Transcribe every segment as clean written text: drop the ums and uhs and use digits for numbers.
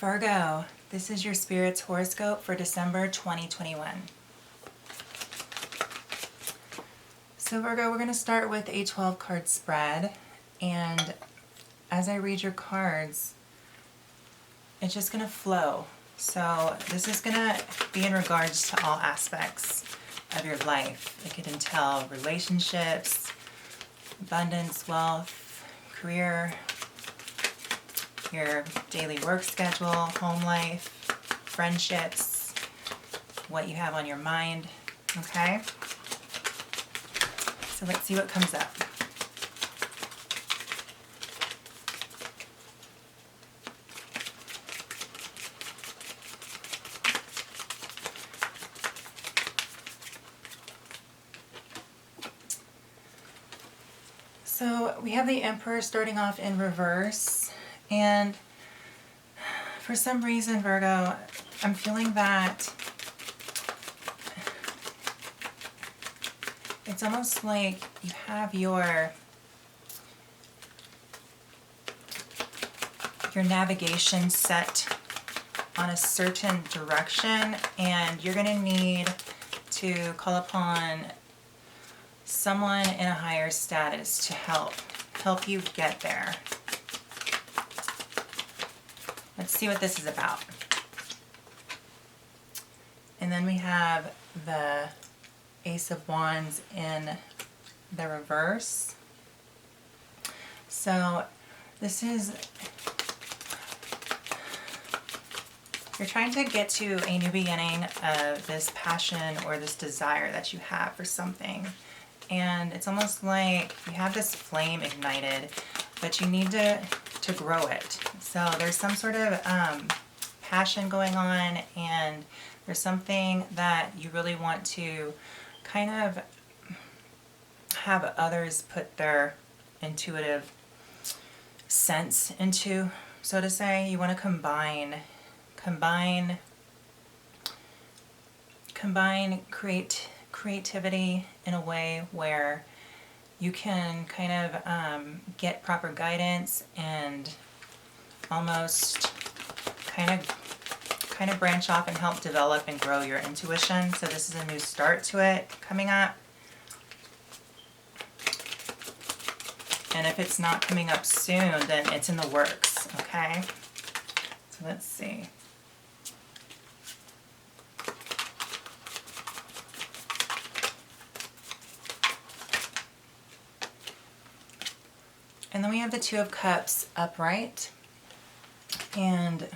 Virgo, this is your Spirit's horoscope for December 2021. So Virgo, we're going to start with a 12 card spread, and as I read your cards, it's just going to flow. So this is going to be in regards to all aspects of your life. It could entail relationships, abundance, wealth, career, your daily work schedule, home life, friendships, what you have on your mind, okay? So let's see what comes up. So we have the Emperor starting off in reverse, and for some reason, Virgo, I'm feeling that it's almost like you have your navigation set on a certain direction, and you're going to need to call upon someone in a higher status to help you get there. Let's see what this is about. And then we have the Ace of Wands in the reverse. So this is, you're trying to get to a new beginning of this passion or this desire that you have for something. And it's almost like you have this flame ignited, but you need to grow it. So there's some sort of passion going on, and there's something that you really want to kind of have others put their intuitive sense into, so to say. You want to combine creativity in a way where you can kind of get proper guidance and almost kind of branch off and help develop and grow your intuition. So this is a new start to it coming up. And if it's not coming up soon, then it's in the works, okay? So let's see. And then we have the Two of Cups upright. And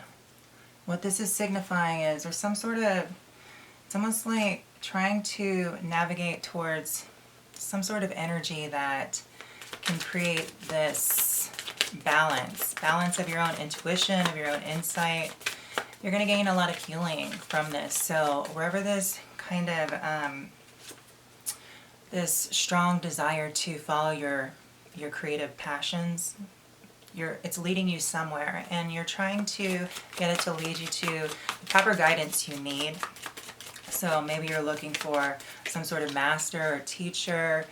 what this is signifying is there's some sort of, it's almost like trying to navigate towards some sort of energy that can create this balance of your own intuition, of your own insight. You're going to gain a lot of healing from this. So wherever this kind of, this strong desire to follow your creative passions, it's leading you somewhere, and you're trying to get it to lead you to the proper guidance you need. So maybe you're looking for some sort of master or teacher,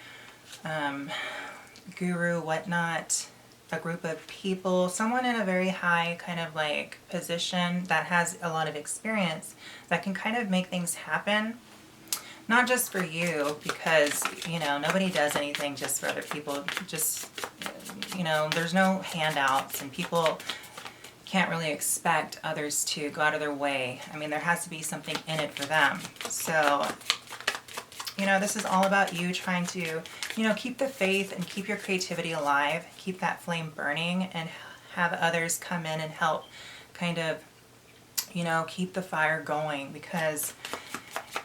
guru, whatnot, a group of people, someone in a very high kind of like position that has a lot of experience that can kind of make things happen. Not just for you, because, you know, nobody does anything just for other people. Just, you know, there's no handouts, and people can't really expect others to go out of their way. I mean, there has to be something in it for them. So, you know, this is all about you trying to, you know, keep the faith and keep your creativity alive, keep that flame burning, and have others come in and help kind of, you know, keep the fire going, because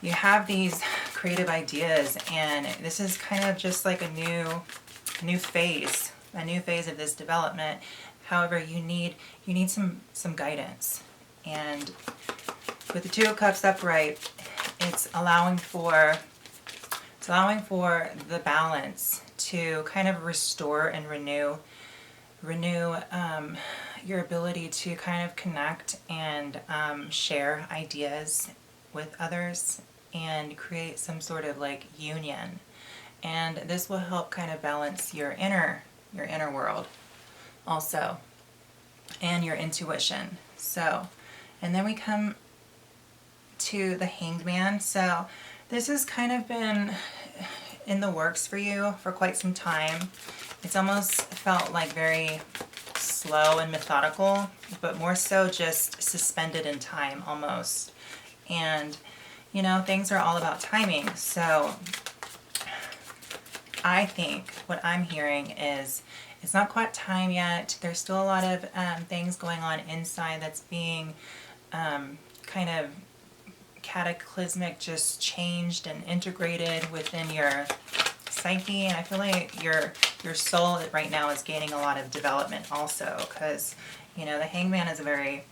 you have these creative ideas, and this is kind of just like a new phase of this development. However, you need some guidance. And with the Two of Cups upright, it's allowing for the balance to kind of restore and renew your ability to kind of connect and share ideas with others and create some sort of like union. And this will help kind of balance your inner world also, and your intuition. So And then we come to the Hanged Man. So this has kind of been in the works for you for quite some time. It's almost felt like very slow and methodical, but more so just suspended in time almost. And, you know, things are all about timing. So I think what I'm hearing is it's not quite time yet. There's still a lot of things going on inside that's being kind of cataclysmic, just changed and integrated within your psyche. And I feel like your soul right now is gaining a lot of development also, because, you know, the Hangman is a very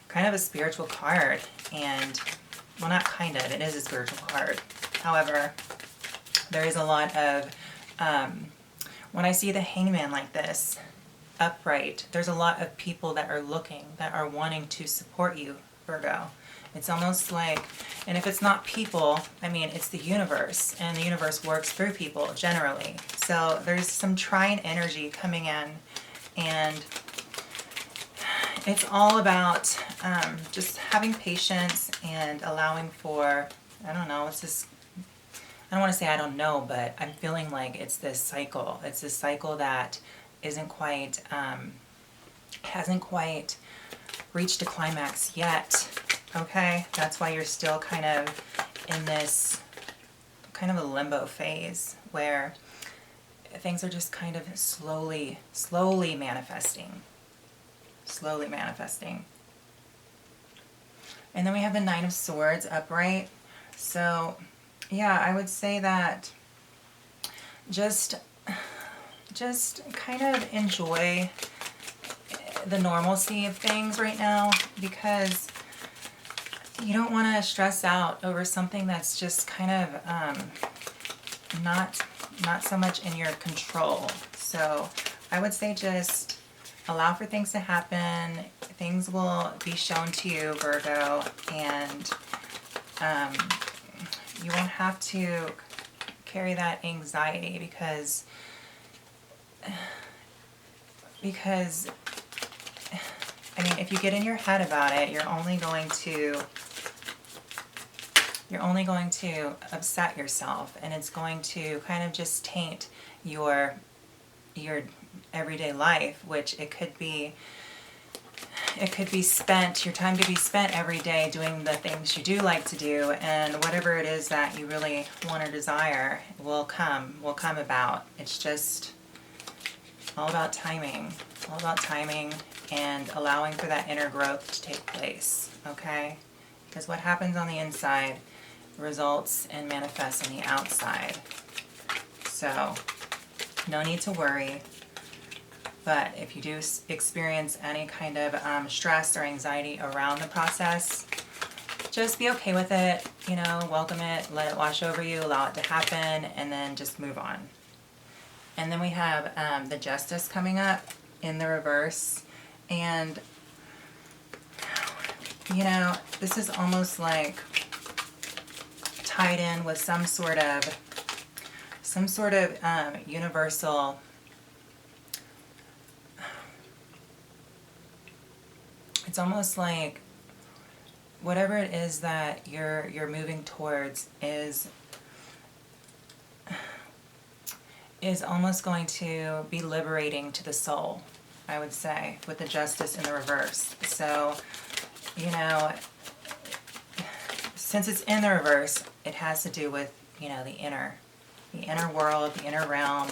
kind of a spiritual card. And, well, not kind of, it is a spiritual card. However, there is a lot of, when I see the Hangman like this, upright, there's a lot of people that are looking, that are wanting to support you, Virgo. It's almost like, and if it's not people, I mean, it's the universe, and the universe works through people generally. So there's some trine energy coming in, and it's all about just having patience and allowing for, I don't know, it's just, I don't want to say I don't know, but I'm feeling like it's this cycle. It's this cycle that isn't quite, hasn't quite reached a climax yet. Okay, that's why you're still kind of in this kind of a limbo phase where things are just kind of slowly manifesting. Slowly manifesting. And then we have the Nine of Swords upright. So, yeah, I would say that just kind of enjoy the normalcy of things right now, because you don't want to stress out over something that's just kind of not so much in your control. So I would say just allow for things to happen. Things will be shown to you, Virgo, and you won't have to carry that anxiety because I mean, if you get in your head about it, you're only going to upset yourself, and it's going to kind of just taint your everyday life, which it could be spent, your time to be spent every day doing the things you do like to do, and whatever it is that you really want or desire will come about. It's just all about timing and allowing for that inner growth to take place, okay? Because what happens on the inside results and manifests on the outside. So, no need to worry. But if you do experience any kind of stress or anxiety around the process, just be okay with it, you know, welcome it, let it wash over you, allow it to happen, and then just move on. And then we have the Justice coming up in the reverse. And, you know, this is almost like tied in with some sort of universal it's almost like whatever it is that you're moving towards is almost going to be liberating to the soul, I would say, with the Justice in the reverse. So, you know, since it's in the reverse, it has to do with, you know, the inner world, the inner realm,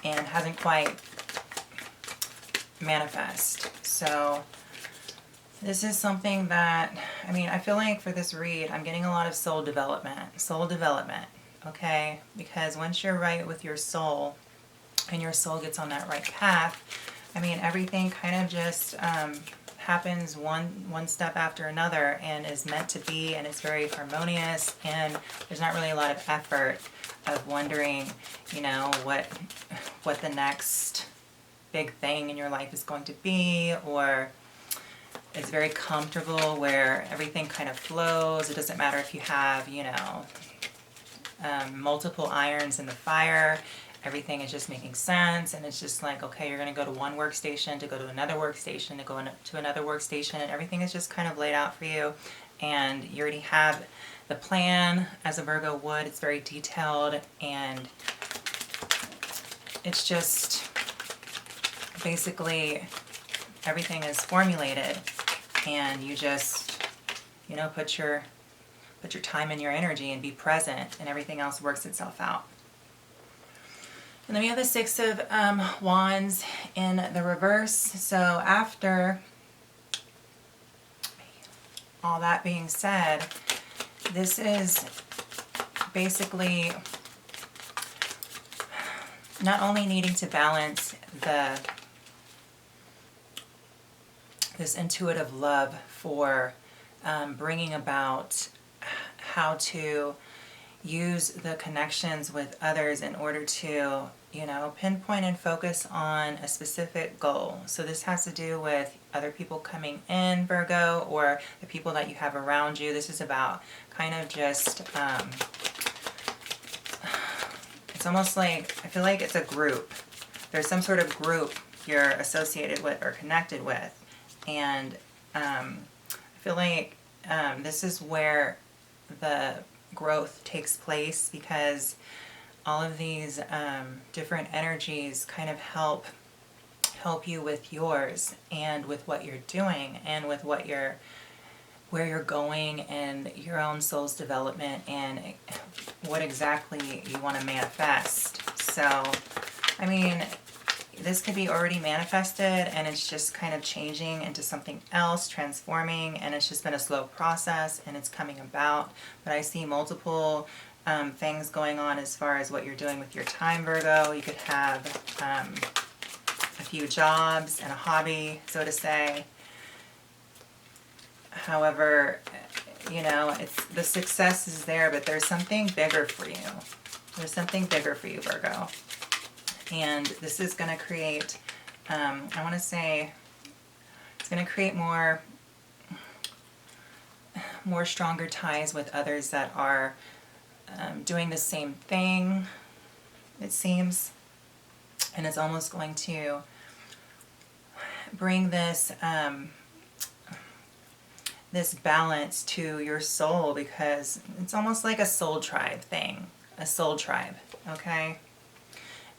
and hasn't quite manifest. So this is something that, I mean, I feel like for this read, I'm getting a lot of soul development, okay? Because once you're right with your soul, and your soul gets on that right path, I mean, everything kind of just happens one step after another and is meant to be, and it's very harmonious, and there's not really a lot of effort of wondering, you know, what the next big thing in your life is going to be, or it's very comfortable where everything kind of flows. It doesn't matter if you have, you know, multiple irons in the fire. everything is just making sense, and it's just like, okay, you're going to go to one workstation, to go to another workstation, to go to another workstation, and everything is just kind of laid out for you, and you already have the plan as a Virgo would. It's very detailed, and it's just basically everything is formulated, and you just, you know, put your time and your energy and be present, and everything else works itself out. And then we have the Six of Wands in the reverse. So after all that being said, this is basically not only needing to balance this intuitive love for bringing about how to use the connections with others in order to, you know, pinpoint and focus on a specific goal. So this has to do with other people coming in, Virgo, or the people that you have around you. This is about kind of just, it's almost like, I feel like it's a group. There's some sort of group you're associated with or connected with. And I feel like this is where the growth takes place, because all of these different energies kind of help you with yours, and with what you're doing, and with what where you're going, and your own soul's development, and what exactly you want to manifest. So, I mean, this could be already manifested, and it's just kind of changing into something else, transforming, and it's just been a slow process, and it's coming about. But I see multiple things going on as far as what you're doing with your time, Virgo. You could have a few jobs and a hobby, so to say. However, you know, the success is there, but there's something bigger for you. There's something bigger for you, Virgo. And this is going to create, I want to say, it's going to create more stronger ties with others that are doing the same thing, it seems. And it's almost going to bring this this balance to your soul, because it's almost like a soul tribe thing, a soul tribe, okay?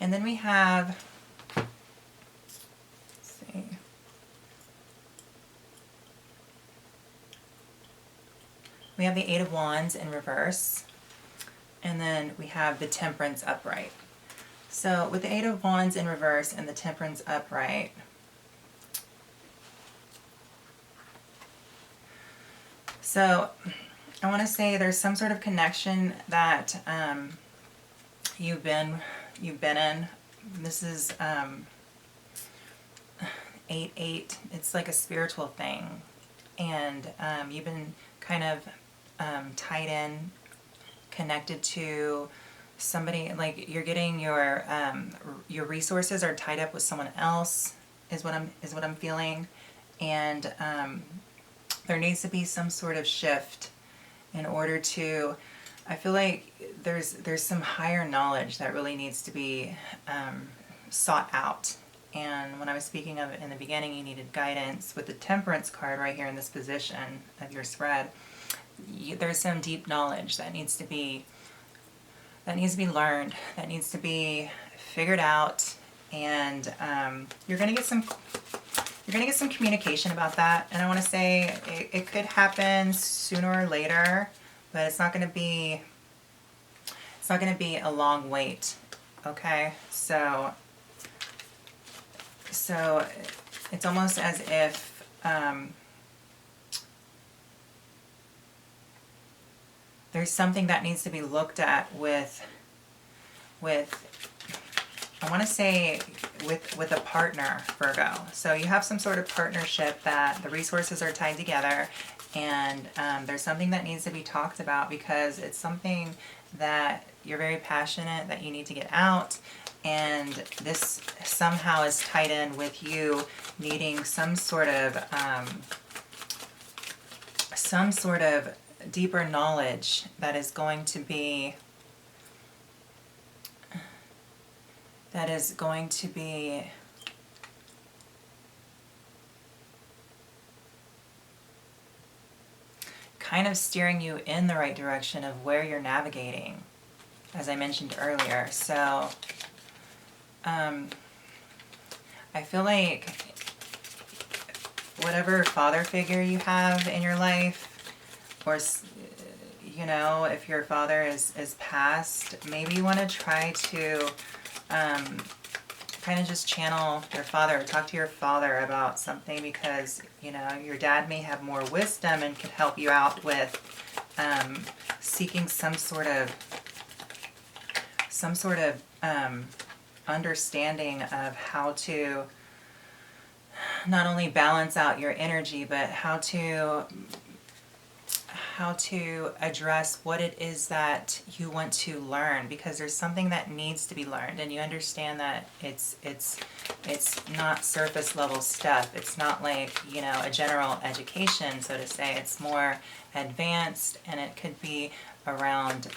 And then we have, let's see, we have the Eight of Wands in reverse, and then we have the Temperance upright. So with the Eight of Wands in reverse and the Temperance upright, so I want to say there's some sort of connection that you've been in. This is 8-8. It's like a spiritual thing, and you've been kind of tied in, connected to somebody. Like you're getting your resources are tied up with someone else, is what I'm feeling, and there needs to be some sort of shift in order to, I feel like there's some higher knowledge that really needs to be sought out. And when I was speaking of in the beginning, you needed guidance with the Temperance card right here in this position of your spread. There's some deep knowledge that needs to be learned, that needs to be figured out, and you're going to get some communication about that. And I want to say it could happen sooner or later, but it's not going to be a long wait. Okay, so it's almost as if there's something that needs to be looked at with I want to say with a partner, Virgo. So you have some sort of partnership that the resources are tied together, and there's something that needs to be talked about, because it's something that you're very passionate that you need to get out, and this somehow is tied in with you needing some sort of deeper knowledge that is going to be that is going to be kind of steering you in the right direction of where you're navigating, as I mentioned earlier. So I feel like whatever father figure you have in your life, or you know, if your father is passed, maybe you want to try to kind of just channel your father, talk to your father about something, because, you know, your dad may have more wisdom and can help you out with seeking some sort of understanding of how to not only balance out your energy, but how to address what it is that you want to learn, because there's something that needs to be learned, and you understand that it's not surface level stuff. It's not like, you know, a general education, so to say. It's more advanced, and it could be around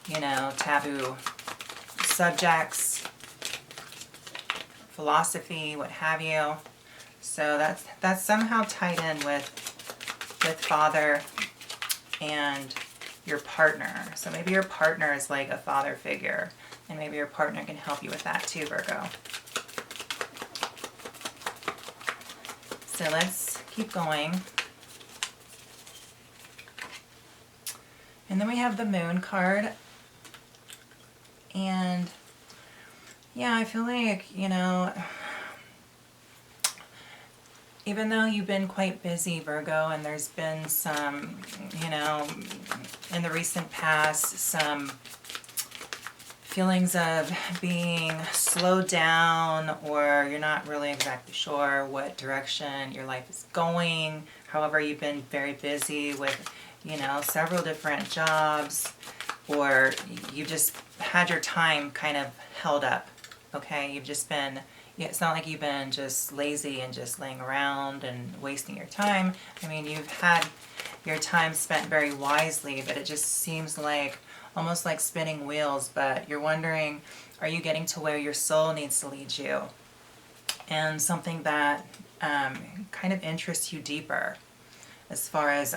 you know, taboo subjects, philosophy, what have you. So that's somehow tied in with father and your partner. So maybe your partner is like a father figure, and maybe your partner can help you with that too, Virgo. So let's keep going. And then we have the Moon card. And yeah, I feel like, you know, even though you've been quite busy, Virgo, and there's been some, you know, in the recent past, some feelings of being slowed down, or you're not really exactly sure what direction your life is going. However, you've been very busy with, you know, several different jobs, or you just had your time kind of held up, okay? You've just been, it's not like you've been just lazy and just laying around and wasting your time. I mean, you've had your time spent very wisely, but it just seems like almost like spinning wheels. But you're wondering, are you getting to where your soul needs to lead you? And something that kind of interests you deeper as far as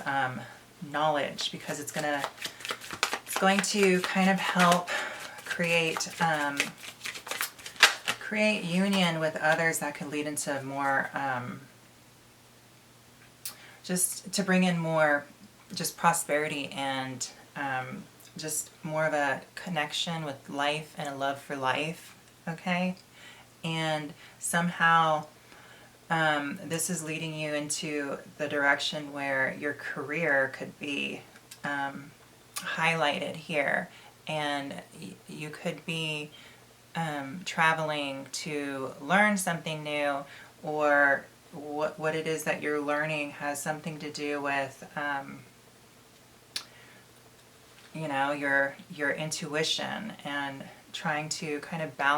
knowledge, because it's going to kind of help create union with others that could lead into more, just to bring in more just prosperity and just more of a connection with life and a love for life, okay? And somehow this is leading you into the direction where your career could be highlighted here, and you could be traveling to learn something new, or what it is that you're learning has something to do with you know, your intuition, and trying to kind of balance